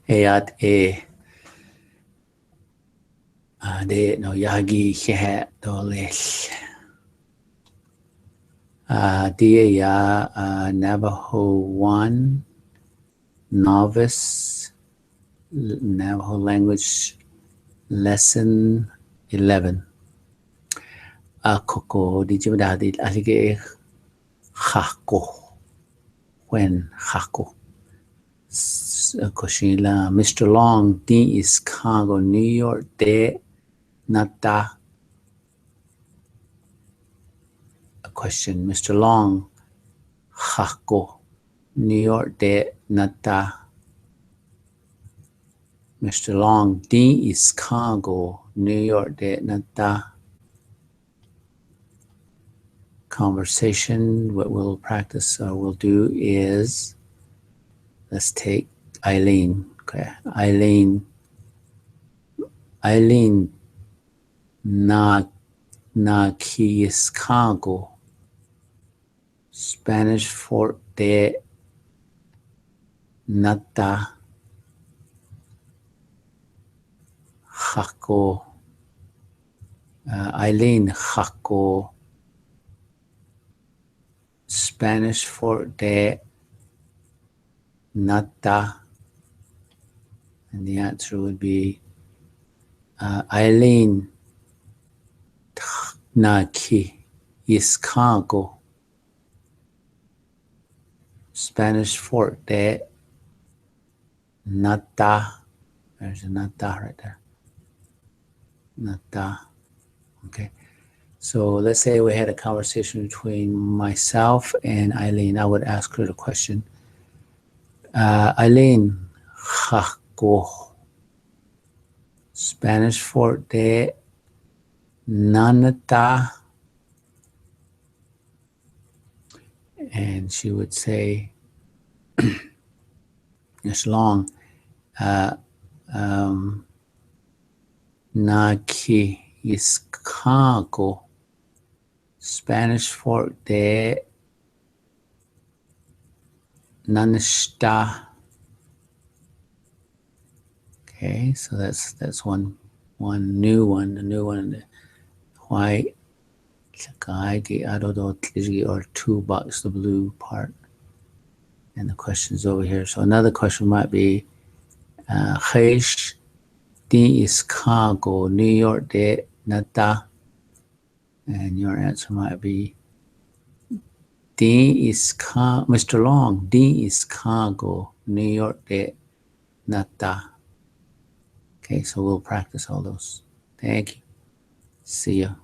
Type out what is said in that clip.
Eyat e de no yagi he dolesh. Dia ya Navajo 1 Novice Navajo Language Lesson 11. Koko di jimda di alige hako when hako. Koshila Mr. Long di is Chicago, New York de nata. A question, Mr. Long hako New York de nata. Mr. Long di is Chicago, New York de nata. Conversation, what we'll practice or we'll do is, let's take Eileen. Okay, Eileen na Chicago, Spanish for de nata Jaco. Eileen Jaco, Spanish for de nata, and the answer would be Eileen na Chicago, Spanish for de nata. There's a nata right there. Nata. Okay. So let's say we had a conversation between myself and Eileen. I would ask her the question. Eileen, Jaco, Spanish for de nanata. And she would say, it's long, na Chicago, Spanish for de nanista. Okay, so that's one new one. The new one, white or 2 bucks, the blue part. And the question's over here. So another question might be Heish di Chicago, New York de nata. And your answer might be D is Mr. Long, D is Chicago, New York de nata. Okay, so we'll practice all those. Thank you. See ya.